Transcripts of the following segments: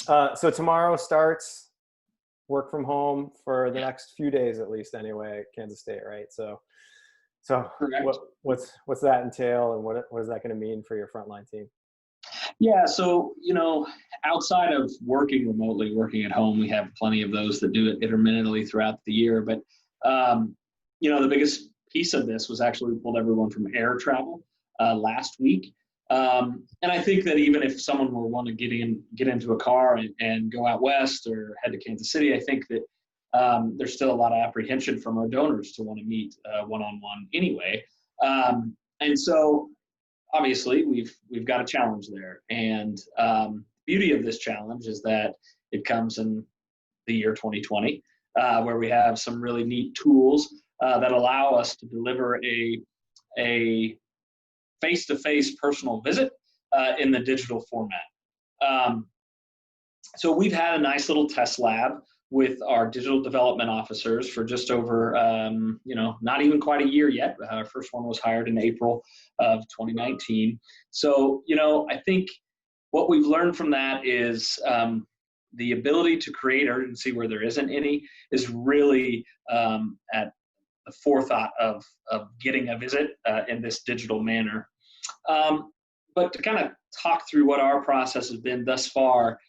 So tomorrow starts work from home for the next few days, at least anyway, at Kansas State, right? So Correct. what's that entail, and what is that going to mean for your frontline team? Yeah, so outside of working remotely, working at home, we have plenty of those that do it intermittently throughout the year. But the biggest piece of this was actually we pulled everyone from air travel last week. And I think that even if someone were want to get into a car and go out west or head to Kansas City, I think that there's still a lot of apprehension from our donors to want to meet one-on-one anyway. And so obviously we've got a challenge there. And the beauty of this challenge is that it comes in the year 2020, where we have some really neat tools that allow us to deliver a face-to-face personal visit in the digital format. So we've had a nice little test lab with our digital development officers for just over, not even quite a year yet. Our first one was hired in April of 2019. So, I think what we've learned from that is the ability to create urgency where there isn't any is really at the forethought of getting a visit in this digital manner. But to kind of talk through what our process has been thus far,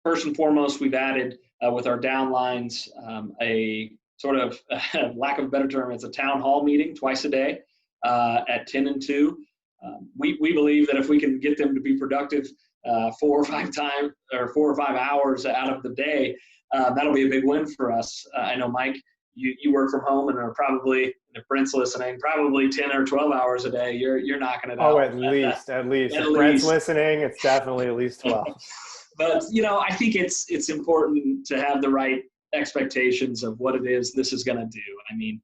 first and foremost, we've added with our downlines a sort of, lack of a better term, it's a town hall meeting twice a day at 10 and 2. We believe that if we can get them to be productive 4 or 5 hours out of the day, that'll be a big win for us. I know, Mike, you work from home and are probably, if Brent's listening, probably 10 or 12 hours a day. You're knocking it out. Oh, at least. If Brent's listening, it's definitely at least 12. But, I think it's important to have the right expectations of what it is this is going to do. I mean,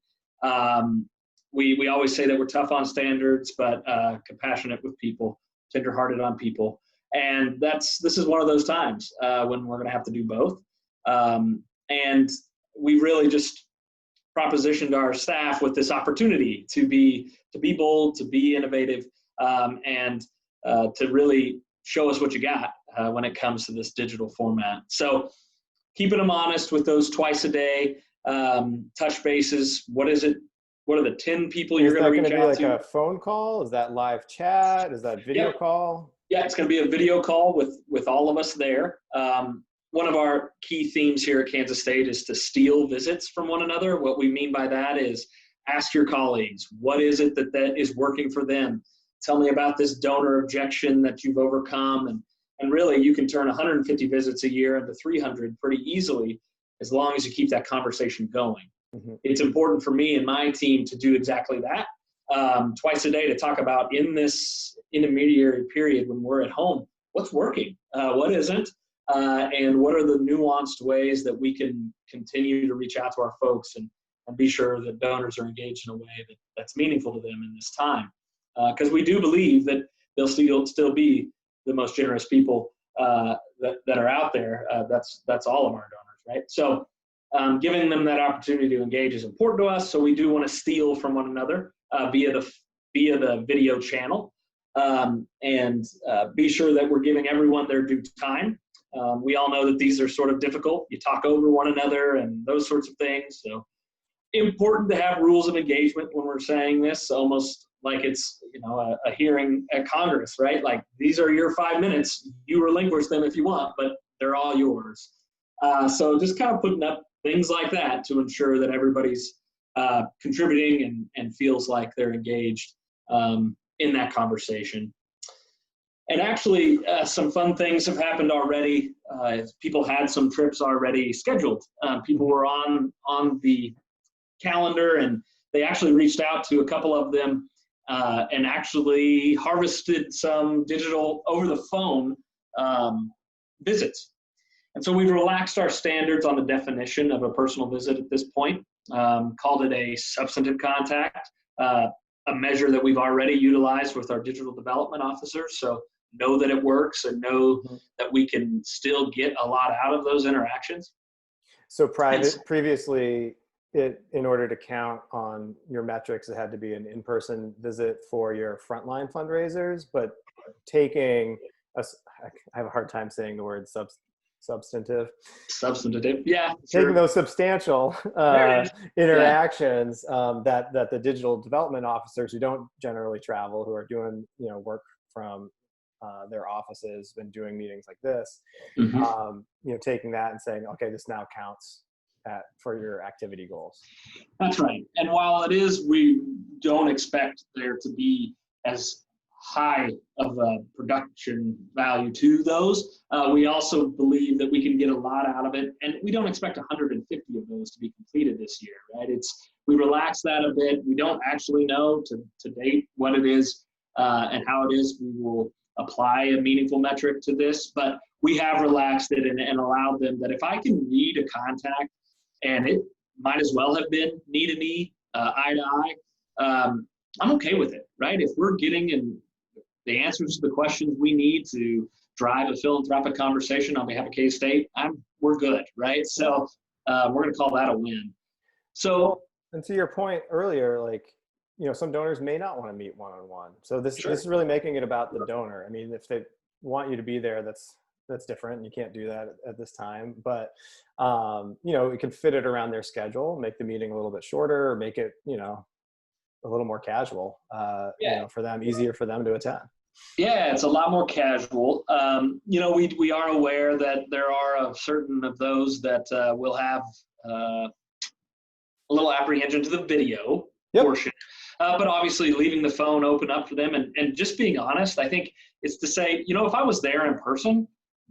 we always say that we're tough on standards, but compassionate with people, tenderhearted on people. And this is one of those times when we're going to have to do both. And we really just propositioned our staff with this opportunity to be bold, to be innovative, and to really show us what you got when it comes to this digital format. So keeping them honest with those twice a day touch bases. What is it? What are the 10 people you're going to reach out to? Is that going to be like a phone call? Is that live chat? Is that video call? Yeah, it's going to be a video call with all of us there. One of our key themes here at Kansas State is to steal visits from one another. What we mean by that is ask your colleagues, what is it that is working for them? Tell me about this donor objection that you've overcome. And really, you can turn 150 visits a year into 300 pretty easily as long as you keep that conversation going. Mm-hmm. It's important for me and my team to do exactly that twice a day, to talk about in this intermediary period when we're at home, what's working, what isn't, and what are the nuanced ways that we can continue to reach out to our folks and be sure that donors are engaged in a way that's meaningful to them in this time. Because we do believe that they'll still be the most generous people that are out there. That's all of our donors, right? So giving them that opportunity to engage is important to us. So we do want to steal from one another via the video channel, and be sure that we're giving everyone their due time. We all know that these are sort of difficult. You talk over one another and those sorts of things. So important to have rules of engagement when we're saying this, almost like it's a hearing at Congress, right? Like, these are your 5 minutes. You relinquish them if you want, but they're all yours. So just kind of putting up things like that to ensure that everybody's contributing and feels like they're engaged in that conversation. And actually, some fun things have happened already. People had some trips already scheduled. People were on the calendar, and they actually reached out to a couple of them and actually harvested some digital over the phone visits. And so we've relaxed our standards on the definition of a personal visit at this point, called it a substantive contact, a measure that we've already utilized with our digital development officers. So know that it works and know that we can still get a lot out of those interactions. So previously, in order to count on your metrics, it had to be an in-person visit for your frontline fundraisers, but taking I have a hard time saying the word substantive. Substantive. Yeah, Taking sure. those substantial There it is. Yeah. interactions that the digital development officers who don't generally travel, who are doing work from their offices and doing meetings like this, Mhm. taking that and saying, okay, this now counts for your activity goals. That's right. And while it is, we don't expect there to be as high of a production value to those. We also believe that we can get a lot out of it, and we don't expect 150 of those to be completed this year, right? We relax that a bit. We don't actually know to date what it is and how it is. We will apply a meaningful metric to this, but we have relaxed it and allowed them that if I can read a contact, and it might as well have been knee to knee, eye to eye, I'm okay with it, right? If we're getting the answers to the questions we need to drive a philanthropic conversation on behalf of K-State, we're good, right? So we're going to call that a win. So, and to your point earlier, like, some donors may not want to meet one-on-one. So this is really making it about the donor. I mean, if they want you to be there, that's different. You can't do that at this time, but it can fit it around their schedule, make the meeting a little bit shorter, or make it, a little more casual, for them, easier for them to attend. Yeah, it's a lot more casual. We are aware that there are certain of those that will have a little apprehension to the video portion. But obviously leaving the phone open up for them and just being honest, I think it's to say, if I was there in person,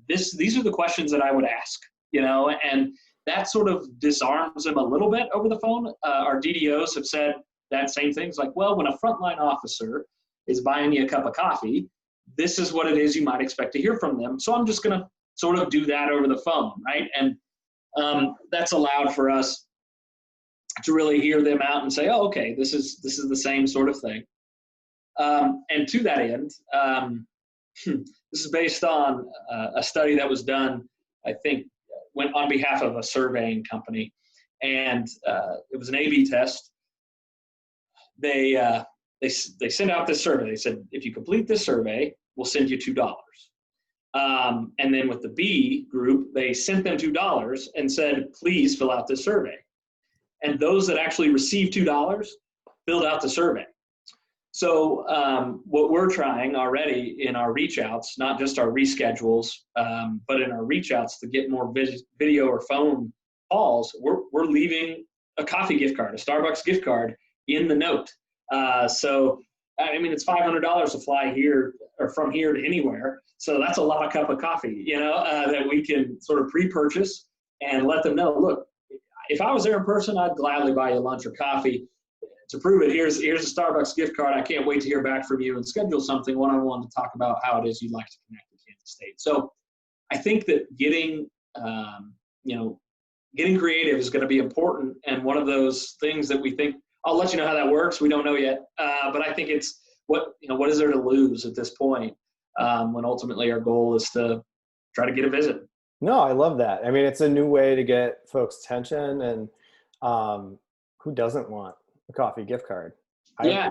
these are the questions that I would ask, and that sort of disarms them a little bit over the phone. Our DDOs have said that same thing. It's like, well, when a frontline officer is buying you a cup of coffee, this is what it is you might expect to hear from them. So I'm just going to sort of do that over the phone, right? And that's allowed for us to really hear them out and say, oh, okay, this is the same sort of thing. And to that end, this is based on a study that was done, I think, went on behalf of a surveying company, and it was an A/B test. They sent out this survey. They said, if you complete this survey, we'll send you $2. And then with the B group, they sent them $2 and said, please fill out this survey. And those that actually received $2 filled out the survey. So what we're trying already in our reach outs, not just our reschedules, but in our reach outs to get more video or phone calls, we're leaving a coffee gift card, a Starbucks gift card in the note. So, I mean, it's $500 to fly here or from here to anywhere. So that's a lot of cup of coffee, that we can sort of pre-purchase and let them know, look, if I was there in person, I'd gladly buy you lunch or coffee. To prove it, here's a Starbucks gift card. I can't wait to hear back from you and schedule something one-on-one to talk about how it is you'd like to connect with Kansas State. So I think that getting creative is going to be important, and one of those things that we think, I'll let you know how that works. We don't know yet, but I think it's what is there to lose at this point when ultimately our goal is to try to get a visit. No, I love that. I mean, it's a new way to get folks' attention, and who doesn't want a coffee gift card? Yeah,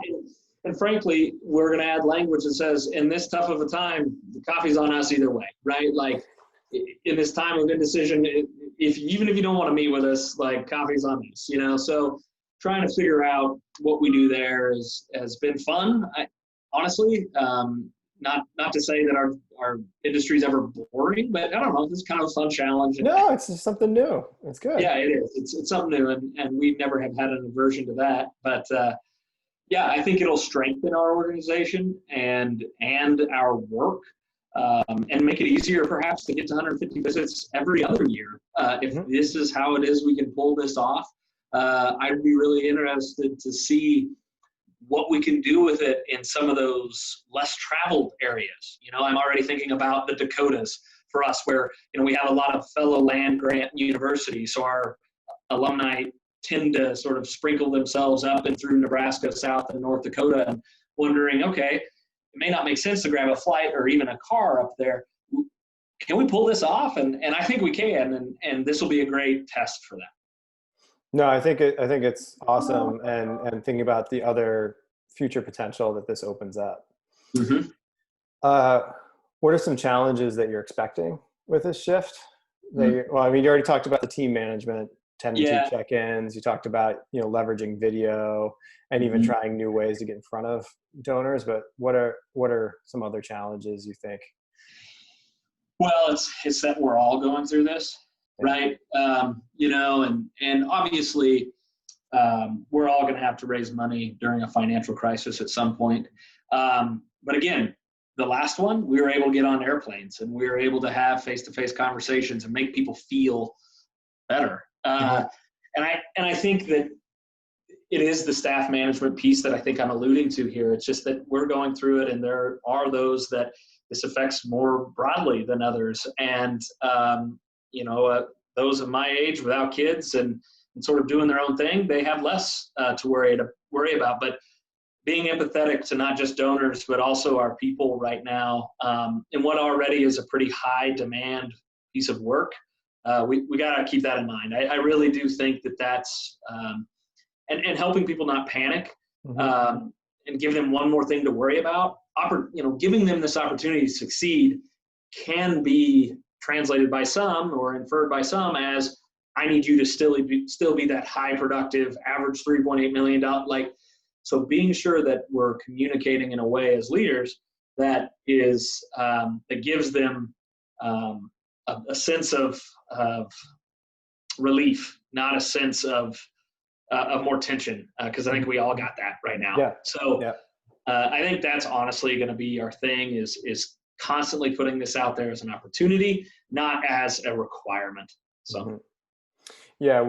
and frankly, we're going to add language that says, in this tough of a time, the coffee's on us either way, right? Like, in this time of indecision, even if you don't want to meet with us, like, coffee's on us, So trying to figure out what we do there has been fun. Honestly, not to say that our industry is ever boring, but I don't know, it's kind of a fun challenge. No, it's just something new. It's good. Yeah, it is. It's something new, and we never have had an aversion to that. But yeah, I think it'll strengthen our organization and our work, and make it easier perhaps to get to 150 visits every other year. If this is how it is we can pull this off, I'd be really interested to see what we can do with it in some of those less traveled areas. I'm already thinking about the Dakotas for us, where we have a lot of fellow land-grant universities, so our alumni tend to sort of sprinkle themselves up and through Nebraska, South and North Dakota, and wondering, okay, it may not make sense to grab a flight or even a car up there. Can we pull this off? And I think we can, and this will be a great test for that. No, I think it's awesome, and thinking about the other future potential that this opens up. Mm-hmm. What are some challenges that you're expecting with this shift? Well, I mean, you already talked about the team management, 10 and 2 Yeah. check-ins. You talked about, leveraging video and even trying new ways to get in front of donors. But what are some other challenges you think? Well, it's that we're all going through this, right? And obviously we're all going to have to raise money during a financial crisis at some point. But again, the last one, we were able to get on airplanes and we were able to have face-to-face conversations and make people feel better. And I think that it is the staff management piece that I think I'm alluding to here. It's just that we're going through it, and there are those that this affects more broadly than others. And, those of my age without kids and sort of doing their own thing, they have less to worry about. But being empathetic to not just donors, but also our people right now, in what already is a pretty high demand piece of work, we got to keep that in mind. I really do think that that's and helping people not panic, and give them one more thing to worry about. Giving them this opportunity to succeed can be translated by some or inferred by some as, I need you to still be that high productive, average $3.8 million. So being sure that we're communicating in a way as leaders that is that gives them a sense of relief, not a sense of more tension, because I think we all got that right now. Yeah. So I think that's honestly going to be our thing is constantly putting this out there as an opportunity, not as a requirement. So. Yeah,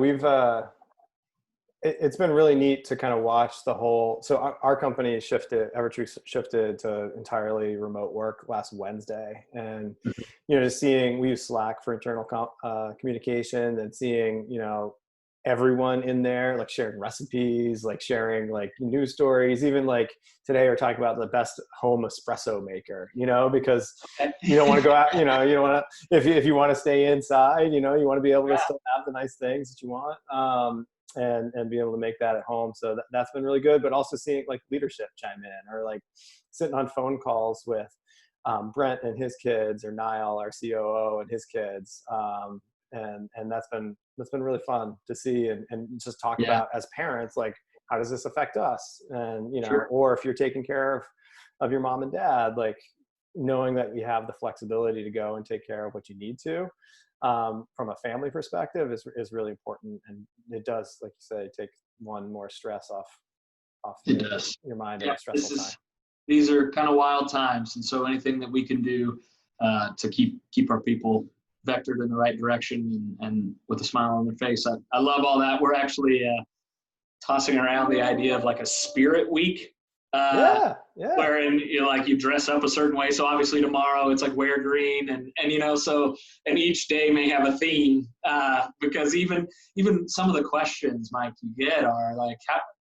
it's been really neat to kind of watch the whole, so our company Evertree shifted to entirely remote work last Wednesday. And, just seeing, we use Slack for internal communication, and seeing, everyone in there, like sharing recipes, like sharing like news stories, even like today we're talking about the best home espresso maker, because you don't want to go out, you don't want to, if you want to stay inside, you want to be able to still have the nice things that you want, and be able to make that at home. So that's been really good, but also seeing like leadership chime in, or like sitting on phone calls with Brent and his kids, or Niall, our COO, and his kids. And that's been really fun to see, and just talk about as parents, like, how does this affect us? And, or if you're taking care of your mom and dad, like knowing that you have the flexibility to go and take care of what you need to, from a family perspective is really important. And it does, like you say, take one more stress off your mind in a stressful time. These are kind of wild times. And so anything that we can do to keep our people vectored in the right direction and with a smile on their face. I love all that. We're actually tossing around the idea of like a spirit week. Wherein you dress up a certain way. So obviously tomorrow it's like wear green, and each day may have a theme, because even some of the questions, Mike, you get are like,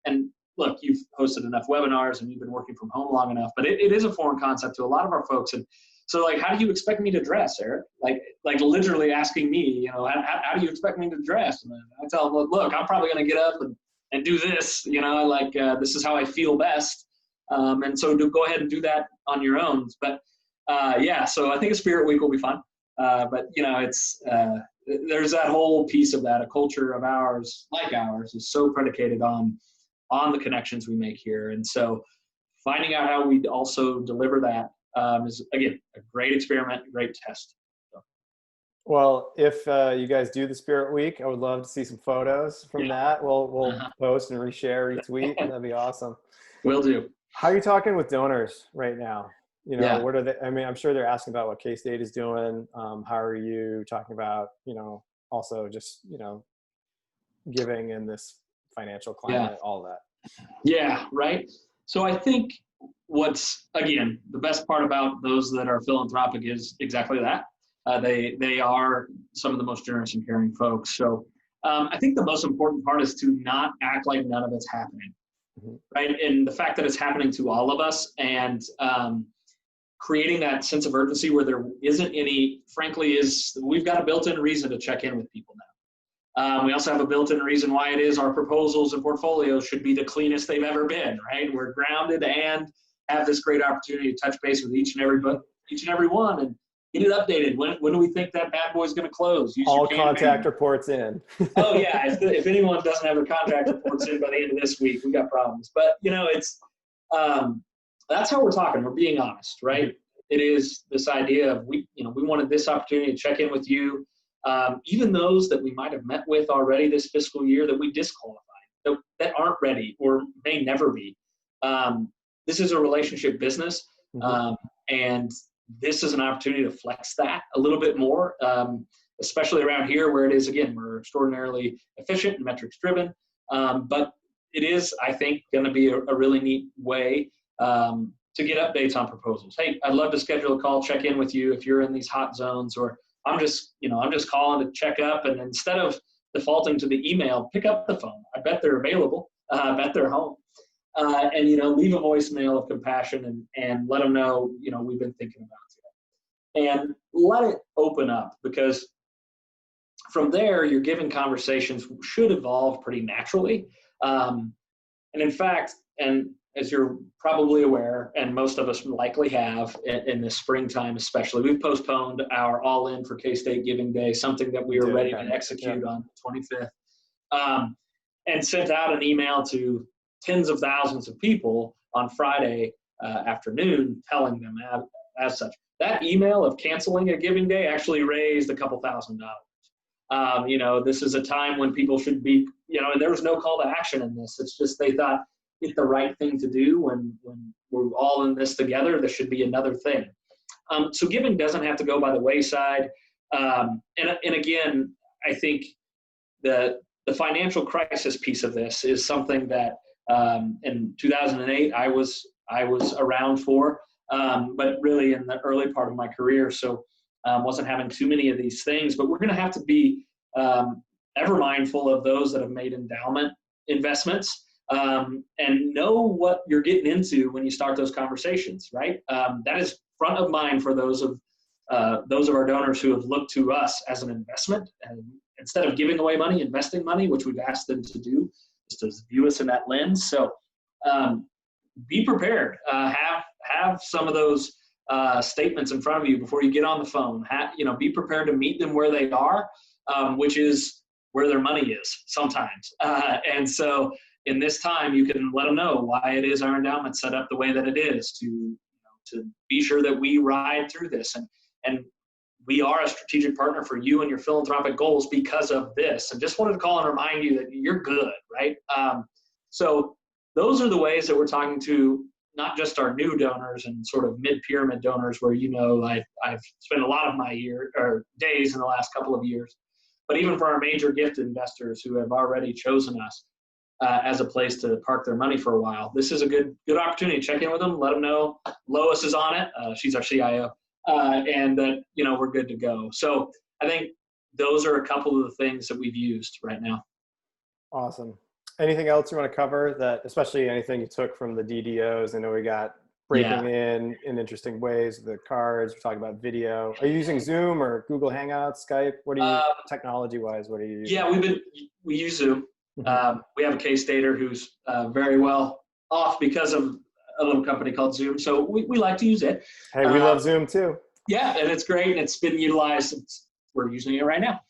and look, you've hosted enough webinars and you've been working from home long enough, but it is a foreign concept to a lot of our folks. And so, like, how do you expect me to dress, Eric? Like literally asking me, how do you expect me to dress? And I tell them, look, I'm probably going to get up and do this, this is how I feel best. And so go ahead and do that on your own. But, so I think a spirit week will be fun. But, it's there's that whole piece of that. A culture of ours, like ours, is so predicated on the connections we make here. And so finding out how we also deliver that, is, again, a great experiment, great test. So. Well, if you guys do the Spirit Week, I would love to see some photos from that. We'll post and reshare, retweet. That'd be awesome. Will do. How are you talking with donors right now? What are they? I mean, I'm sure they're asking about what K-State is doing. How are you talking about, also just, giving in this financial climate, all that? Yeah, right. So I think what's, again, the best part about those that are philanthropic is exactly that. They are some of the most generous and caring folks. So I think the most important part is to not act like none of it's happening, right? And the fact that it's happening to all of us, and creating that sense of urgency where there isn't any, frankly, we've got a built-in reason to check in with people now. We also have a built-in reason why it is our proposals and portfolios should be the cleanest they've ever been, right? We're grounded and have this great opportunity to touch base with each and each and every one and get it updated. When do we think that bad boy is going to close? Use all your contact reports in. Oh yeah, if anyone doesn't have their contact reports in by the end of this week, we got problems. But it's that's how we're talking. We're being honest, right? It is this idea of we wanted this opportunity to check in with you, even those that we might have met with already this fiscal year that we disqualified, that aren't ready or may never be. This is a relationship business, and this is an opportunity to flex that a little bit more, especially around here where it is, again, we're extraordinarily efficient and metrics driven. But it is, I think, going to be a really neat way to get updates on proposals. Hey, I'd love to schedule a call, check in with you if you're in these hot zones, or I'm just calling to check up. And instead of defaulting to the email, pick up the phone. I bet they're available. I bet they're home. And leave a voicemail of compassion and let them know, we've been thinking about you. And let it open up, because from there, your given conversations should evolve pretty naturally. And in fact, and as you're probably aware, and most of us likely have in this springtime especially, we've postponed our all-in for K-State Giving Day, something that we were ready to execute on the 25th, and sent out an email to tens of thousands of people on Friday afternoon telling them as such. That email of canceling a giving day actually raised a couple $1,000s. This is a time when people should be, and there was no call to action in this. It's just they thought it's the right thing to do when we're all in this together. There should be another thing. So giving doesn't have to go by the wayside. And again, I think the financial crisis piece of this is something that in 2008 I was around for, but really in the early part of my career. So wasn't having too many of these things, but we're going to have to be ever mindful of those that have made endowment investments, and know what you're getting into when you start those conversations, right? That is front of mind for those of our donors who have looked to us as an investment, and instead of giving away money, investing money, which we've asked them to do, is to view us in that lens. So be prepared. Have some of those statements in front of you before you get on the phone. Be prepared to meet them where they are, which is where their money is sometimes. And so in this time, you can let them know why it is our endowment set up the way that it is, to be sure that we ride through this. And we are a strategic partner for you and your philanthropic goals because of this. And just wanted to call and remind you that you're good, right? So those are the ways that we're talking to not just our new donors and sort of mid-pyramid donors where, I've spent a lot of my days in the last couple of years, but even for our major gift investors who have already chosen us as a place to park their money for a while. This is a good opportunity. Check in with them, let them know Lois is on it. She's our CIO, and that, we're good to go. So I think those are a couple of the things that we've used right now. Awesome. Anything else you want to cover, that, especially anything you took from the DDOs? I know we got breaking in interesting ways, the cards, we're talking about video. Are you using Zoom or Google Hangouts, Skype? What are you, technology-wise, what are you using? Yeah, we use Zoom. We have a K-Stater who's very well off because of a little company called Zoom. So we like to use it. Hey, we love Zoom too. Yeah, and it's great, and it's been utilized. We're using it right now.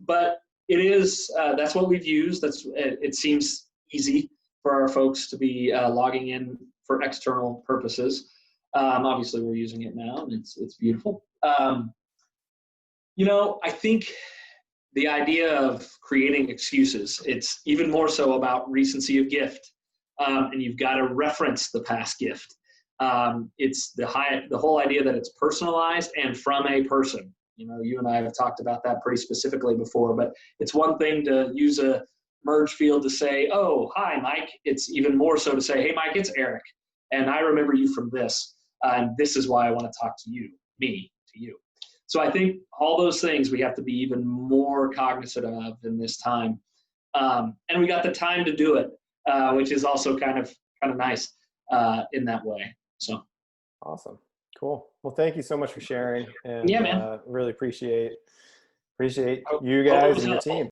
But it is, that's what we've used. It seems easy for our folks to be logging in for external purposes. Obviously, we're using it now, and it's beautiful. I think the idea of creating excuses, it's even more so about recency of gift, and you've got to reference the past gift. It's the whole idea that it's personalized and from a person. You and I have talked about that pretty specifically before, but it's one thing to use a merge field to say, oh, hi, Mike. It's even more so to say, hey, Mike, it's Eric, and I remember you from this, and this is why I want to talk to you, me, to you. So I think all those things we have to be even more cognizant of in this time. And we got the time to do it, which is also kind of nice in that way. So awesome. Cool. Well, thank you so much for sharing, and yeah, man. Really appreciate you guys and your team.